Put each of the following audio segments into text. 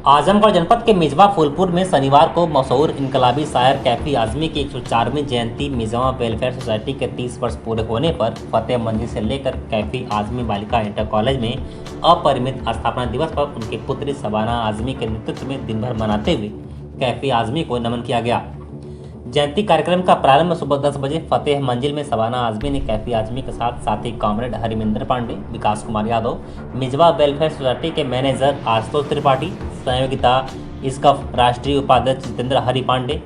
आजमगढ़ जनपद के मिजवा फूलपुर में शनिवार को मशहूर इनकलाबी शायर कैफी आजमी की 104वीं जयंती मिजवा वेलफेयर सोसाइटी के 30 वर्ष पूरे होने पर फतेह मंजिल से लेकर कैफी आजमी बालिका इंटर कॉलेज में अपरिमित स्थापना दिवस पर उनकी पुत्री शबाना आजमी के नेतृत्व में दिन भर मनाते हुए कैफी आजमी को नमन किया गया। जयंती कार्यक्रम का प्रारंभ सुबह 10 बजे फतेह मंजिल में शबाना आजमी ने कैफी आजमी के साथ साथी कॉमरेड हरिमिंदर पांडे, विकास कुमार यादव, मिजवा वेलफेयर सोसाइटी के मैनेजर आशुतोष त्रिपाठी, सहयोगिता इसकफ राष्ट्रीय उपाध्यक्ष जितेंद्र हरि पांडे,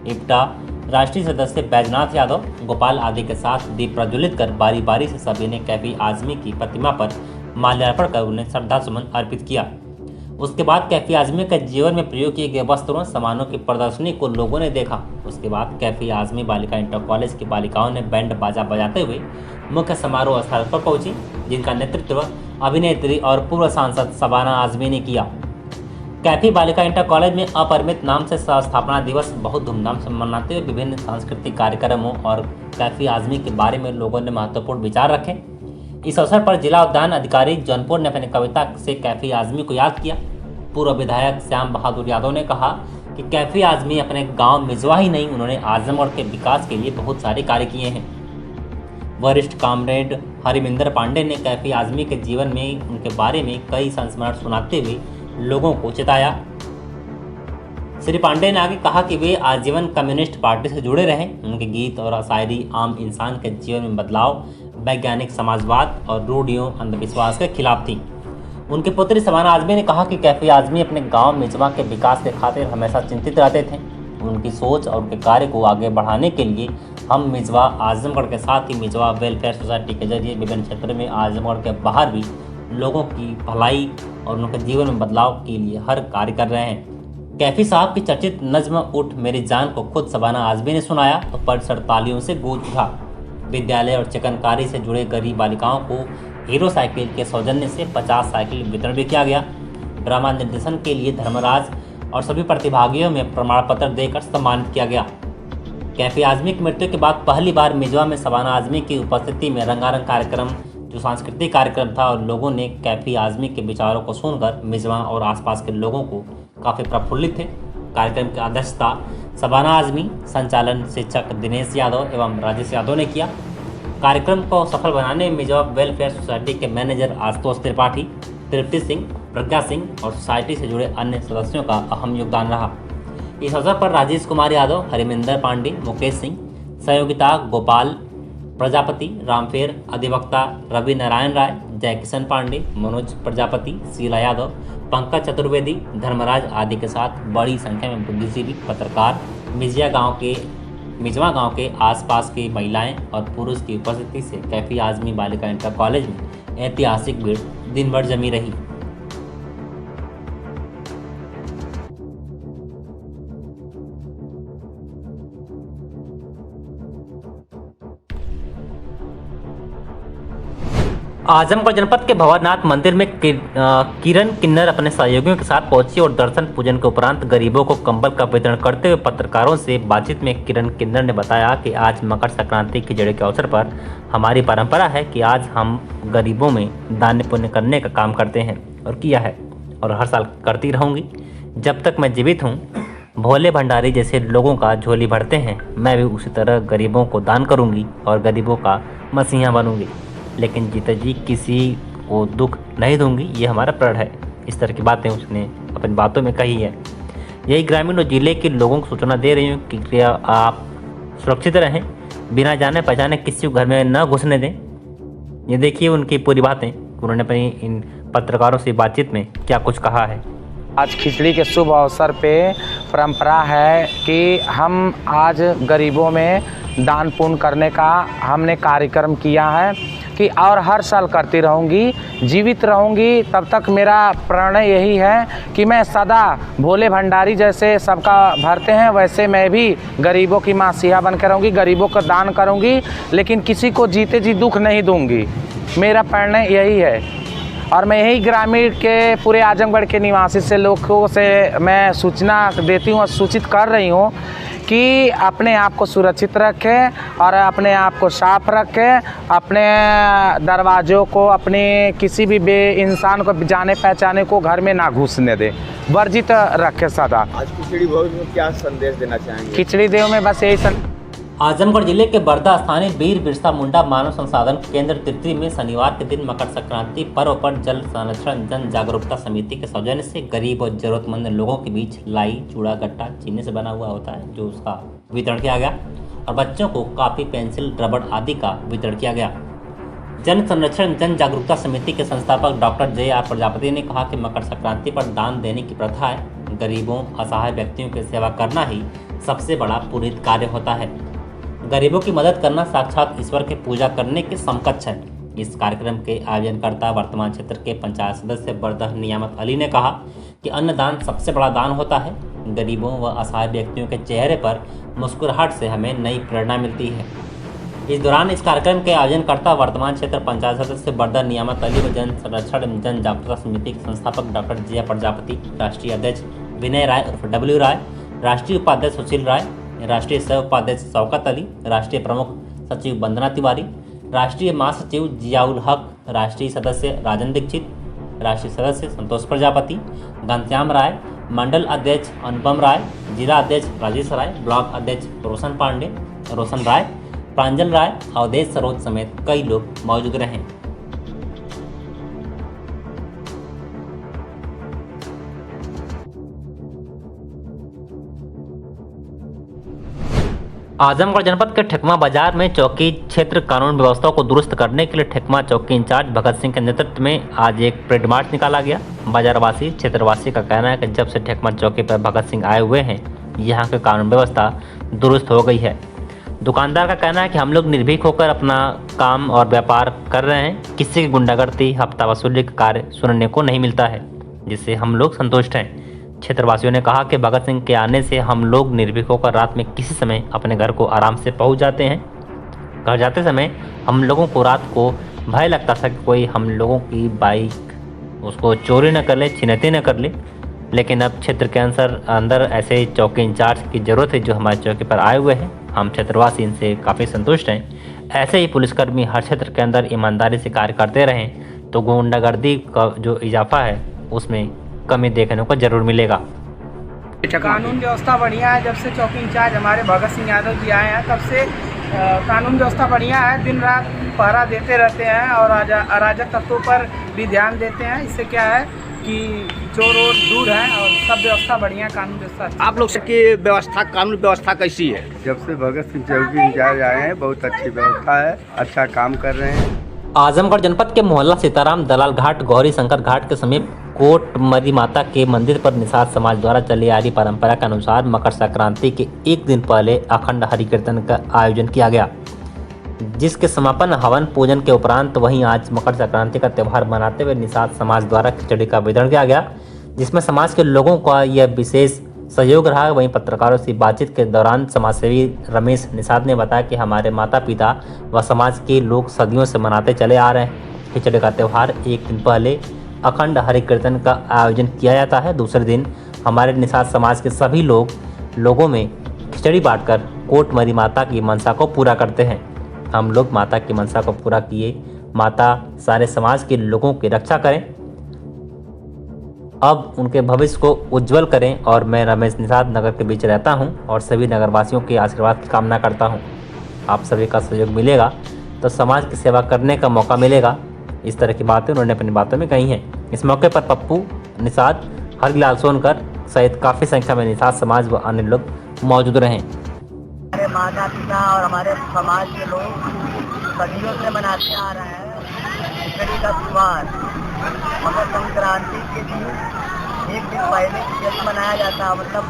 इप्टा राष्ट्रीय सदस्य बैजनाथ यादव, गोपाल आदि के साथ दीप प्रज्वलित कर बारी बारी से सभी ने कैफी आजमी की प्रतिमा पर माल्यार्पण कर उन्हें श्रद्धासुमन अर्पित किया। उसके बाद कैफी आजमी के जीवन में प्रयोग किए गए वस्त्रों सामानों की प्रदर्शनी को लोगों ने देखा। उसके बाद कैफी आजमी बालिका इंटर कॉलेज की बालिकाओं ने बैंड बाजा बजाते हुए मुख्य समारोह स्थल पर पहुंची, जिनका नेतृत्व अभिनेत्री और पूर्व सांसद शबाना आजमी ने किया। कैफी बालिका इंटर कॉलेज में अपरिमित नाम से स्थापना दिवस बहुत धूमधाम से मनाते हुए विभिन्न सांस्कृतिक कार्यक्रमों और कैफी आजमी के बारे में लोगों ने महत्वपूर्ण विचार रखे। इस अवसर पर जिला उद्यान अधिकारी जौनपुर ने अपनी कविता से कैफी आजमी को याद किया। पूर्व विधायक श्याम बहादुर यादव ने कहा कि कैफी आजमी अपने गांव मिजवा ही नहीं, उन्होंने आजमगढ़ के विकास के लिए बहुत सारे कार्य किए हैं। वरिष्ठ कॉमरेड हरिमिंदर पांडे ने कैफी आजमी के जीवन में उनके बारे में कई संस्मरण सुनाते हुए लोगों को चिताया। श्री पांडे ने आगे कहा कि वे आजीवन कम्युनिस्ट पार्टी से जुड़े रहे। उनके गीत और शायरी आम इंसान के जीवन में बदलाव, वैज्ञानिक समाजवाद और रूढ़ियों अंधविश्वास के खिलाफ थी। उनकी पुत्री शबाना आजमी ने कहा कि कैफी आजमी अपने गांव मिजवा के विकास के खातिर हमेशा चिंतित रहते थे। उनकी सोच और उनके कार्य को आगे बढ़ाने के लिए हम मिजवा आजमगढ़ के साथ ही मिजवा वेलफेयर सोसाइटी के जरिए विभिन्न क्षेत्रों में आजमगढ़ के बाहर भी लोगों की भलाई और उनके जीवन में बदलाव के लिए हर कार्य कर रहे हैं। कैफी साहब की चर्चित नज्म उठ मेरी जान को खुद शबाना आजमी ने सुनाया तो परिसर तालियों से गूंज उठा। विद्यालय और चिकनकारी से जुड़े गरीब बालिकाओं को हीरो साइकिल के सौजन्य से 50 साइकिल वितरण भी किया गया। ड्रामा निर्देशन के लिए धर्मराज और सभी प्रतिभागियों में प्रमाण पत्र देकर सम्मानित किया गया। कैफी आजमी की मृत्यु के बाद पहली बार मिजवा में शबाना आजमी की उपस्थिति में रंगारंग कार्यक्रम जो सांस्कृतिक कार्यक्रम था और लोगों ने कैफी आजमी के विचारों को सुनकर मिजवा और आसपास के लोगों को काफ़ी प्रफुल्लित थे। कार्यक्रम की अध्यक्षता शबाना आजमी, संचालन शिक्षक दिनेश यादव एवं राजेश यादव ने किया। कार्यक्रम को सफल बनाने में मिजवा वेलफेयर सोसाइटी के मैनेजर आशुतोष त्रिपाठी, तृप्ति सिंह, प्रज्ञा सिंह और सोसाइटी से जुड़े अन्य सदस्यों का अहम योगदान रहा। इस अवसर पर राजेश कुमार यादव, हरिमिंदर पांडे, मुकेश सिंह, सहयोगिता गोपाल प्रजापति, रामफेर अधिवक्ता रवि नारायण राय, जयकिशन पांडे, मनोज प्रजापति, शीला यादव, पंकज चतुर्वेदी, धर्मराज आदि के साथ बड़ी संख्या में बुद्धिजीवी, पत्रकार, मिजवा गांव के आसपास की महिलाएं और पुरुष की उपस्थिति से कैफी आजमी बालिका इंटर कॉलेज में ऐतिहासिक भीड़ दिन भर जमी रही। आजमगढ़ जनपद के भंवरनाथ मंदिर में किरण किन्नर अपने सहयोगियों के साथ पहुंची और दर्शन पूजन के उपरांत गरीबों को कंबल का वितरण करते हुए पत्रकारों से बातचीत में किरण किन्नर ने बताया कि आज मकर संक्रांति की जड़ी के अवसर पर हमारी परंपरा है कि आज हम गरीबों में दान पुण्य करने का काम करते हैं और किया है और हर साल करती रहूँगी जब तक मैं जीवित हूँ। भोले भंडारी जैसे लोगों का झोली भरते हैं, मैं भी उसी तरह गरीबों को दान करूँगी और गरीबों का मसीहा बनूँगी, लेकिन जीते जी किसी को दुख नहीं दूंगी, ये हमारा प्रण है। इस तरह की बातें उसने अपनी बातों में कही है। यही ग्रामीण और जिले के लोगों को सूचना दे रही हूँ कि आप सुरक्षित रहें, बिना जाने पहचाने किसी को घर में न घुसने दें। ये देखिए उनकी पूरी बातें, उन्होंने अपनी इन पत्रकारों से बातचीत में क्या कुछ कहा है। आज खिचड़ी के शुभ अवसर पे परंपरा है कि हम आज गरीबों में दान पुण्य करने का हमने कार्यक्रम किया है कि और हर साल करती रहूँगी, जीवित रहूँगी तब तक। मेरा प्रण यही है कि मैं सदा भोले भंडारी जैसे सबका भरते हैं वैसे मैं भी गरीबों की मसीहा बन कर रहूँगी, गरीबों को दान करूँगी, लेकिन किसी को जीते जी दुख नहीं दूँगी। मेरा प्रण यही है और मैं यही ग्रामीण के पूरे आजमगढ़ के निवासी से लोगों से मैं सूचना देती हूँ और सूचित कर रही हूँ कि अपने आप को सुरक्षित रखें और अपने आप को साफ रखें, अपने दरवाज़ों को अपने किसी भी बे इंसान को जाने पहचाने को घर में ना घुसने दे, वर्जित रखें सदा। आज खिचड़ी भोज में क्या संदेश देना चाहेंगे? खिचड़ी देव में बस यही आजमगढ़ जिले के बरदा स्थानीय वीर बिरसा मुंडा मानव संसाधन केंद्र तिरती में शनिवार के दिन मकर संक्रांति पर्व पर जल संरक्षण जन जागरूकता समिति के सौजन्य से गरीब और जरूरतमंद लोगों के बीच लाई, चूड़ा, गट्टा चीनी से बना हुआ होता है जो उसका वितरण किया गया और बच्चों को कापी, पेंसिल, रबड़ आदि का वितरण किया गया। जन संरक्षण जन जागरूकता समिति के संस्थापक डॉक्टर J.R. प्रजापति ने कहा कि मकर संक्रांति पर दान देने की प्रथा है। गरीबों, असहाय व्यक्तियों की सेवा करना ही सबसे बड़ा पुनीत कार्य होता है। गरीबों की मदद करना साक्षात ईश्वर की पूजा करने के समकक्ष है। इस कार्यक्रम के आयोजनकर्ता वर्तमान क्षेत्र के पंचायत सदस्य बरदह नियामत अली ने कहा कि अन्नदान सबसे बड़ा दान होता है। गरीबों व असहाय व्यक्तियों के चेहरे पर मुस्कुराहट से हमें नई प्रेरणा मिलती है। इस दौरान इस कार्यक्रम के आयोजनकर्ता वर्तमान क्षेत्र पंचायत सदस्य बरदह नियामत अली व जन संरक्षण जन जागरूकता समिति के संस्थापक डॉक्टर J.R. प्रजापति, राष्ट्रीय अध्यक्ष विनय राय उर्फ W. राय, राष्ट्रीय उपाध्यक्ष सुशील राय, राष्ट्रीय सह उपाध्यक्ष शौकत अली, राष्ट्रीय प्रमुख सचिव वंदना तिवारी, राष्ट्रीय महासचिव जियाउल हक, राष्ट्रीय सदस्य राजन दीक्षित, राष्ट्रीय सदस्य संतोष प्रजापति, घनश्याम राय, मंडल अध्यक्ष अनुपम राय, जिला अध्यक्ष राजेश राय, ब्लॉक अध्यक्ष रोशन पांडे, रोशन राय, प्रांजल राय, अवधेश सरोज समेत कई लोग मौजूद रहे। आजमगढ़ जनपद के ठेकमा बाजार में चौकी क्षेत्र कानून व्यवस्था को दुरुस्त करने के लिए ठेकमा चौकी इंचार्ज भगत सिंह के नेतृत्व में आज एक परेड मार्च निकाला गया। बाजारवासी क्षेत्रवासी का कहना है कि जब से ठेकमा चौकी पर भगत सिंह आए हुए हैं, यहाँ की कानून व्यवस्था दुरुस्त हो गई है। दुकानदार का कहना है कि हम लोग निर्भीक होकर अपना काम और व्यापार कर रहे हैं, किसी की गुंडागर्दी, हफ्ता वसूली का कार्य सुनने को नहीं मिलता है, जिससे हम लोग संतुष्ट हैं। क्षेत्रवासियों ने कहा कि भगत सिंह के आने से हम लोग निर्भीक होकर रात में किसी समय अपने घर को आराम से पहुंच जाते हैं। घर जाते समय हम लोगों को रात को भय लगता था कि कोई हम लोगों की बाइक उसको चोरी न कर ले, छिनैती न कर ले, लेकिन अब क्षेत्र के अंदर ऐसे चौकी इंचार्ज की ज़रूरत है जो हमारे चौकी पर आए हुए हैं। हम क्षेत्रवासी इनसे काफ़ी संतुष्ट हैं। ऐसे ही पुलिसकर्मी हर क्षेत्र के अंदर ईमानदारी से कार्य करते रहें तो गुंडागर्दी का जो इजाफा है उसमें कमी देखने को जरूर मिलेगा। कानून व्यवस्था बढ़िया है। जब से चौकी इंचार्ज हमारे भगत सिंह यादव जी आए हैं तब से कानून व्यवस्था बढ़िया है। दिन रात पहरा देते रहते हैं और अराजक तत्वों पर भी ध्यान देते हैं। इससे क्या है कि चोर और दूर है और सब व्यवस्था बढ़िया, कानून व्यवस्था। आप लोग की व्यवस्था, कानून व्यवस्था कैसी है? जब से भगत सिंह चौकी इंचार्ज आए हैं बहुत अच्छी व्यवस्था है, अच्छा काम कर रहे हैं। आजमगढ़ जनपद के मोहल्ला सीताराम दलाल घाट गौरी शंकर घाट के समीप कोट मरी माता के मंदिर पर निषाद समाज द्वारा चली आ रही परंपरा के अनुसार मकर संक्रांति के एक दिन पहले अखंड हरि कीर्तन का आयोजन किया गया, जिसके समापन हवन पूजन के उपरांत वहीं आज मकर संक्रांति का त्यौहार मनाते हुए निषाद समाज द्वारा खिचड़ी का वितरण किया गया, जिसमें समाज के लोगों का यह विशेष सहयोग रहा। वहीं पत्रकारों से बातचीत के दौरान समाजसेवी रमेश निषाद ने बताया कि हमारे माता पिता व समाज के लोग सदियों से मनाते चले आ रहे हैं। खिचड़ी का त्यौहार एक दिन पहले अखंड हरि कीर्तन का आयोजन किया जाता है। दूसरे दिन हमारे निषाद समाज के सभी लोगों में खिचड़ी बांटकर कोट मरी माता की मनसा को पूरा करते हैं। हम लोग माता की मनसा को पूरा किए, माता सारे समाज के लोगों की रक्षा करें, अब उनके भविष्य को उज्जवल करें। और मैं रमेश निषाद नगर के बीच रहता हूं और सभी नगरवासियों के आशीर्वाद की कामना करता हूं। आप सभी का सहयोग मिलेगा तो समाज की सेवा करने का मौका मिलेगा। इस तरह की बातें उन्होंने अपनी बातों में कही हैं। इस मौके पर पप्पू निषाद, हरलाल सोनकर सहित काफ़ी संख्या में निषाद समाज व अन्य लोग मौजूद रहे। हमारे माता पिता और हमारे समाज के लोग सदियों से मनाते आ रहे हैं खिचड़ी का त्योहार। मकर संक्रांति के दिन एक दिन पहले खिचड़ी मनाया जाता है, मतलब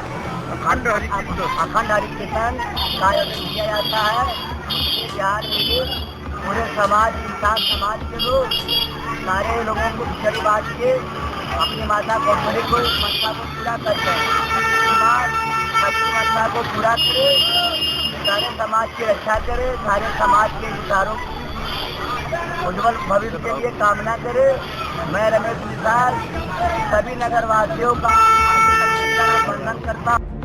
अखंड हरि कीर्तन का आयोजन किया जाता है। बिहार में पूरे समाज, इंसान समाज के लोग सारे लोगों को खिचड़ी बांट के अपनी माता को मनसा को पूरा करते हैं। समाज अपनी मनसा को पूरा करे, सारे समाज की रक्षा करे, सारे समाज के विचारों की उज्जवल भविष्य के लिए कामना करे। मैं रमेश निषाद सभी नगरवासियों का वंदन करता हूँ।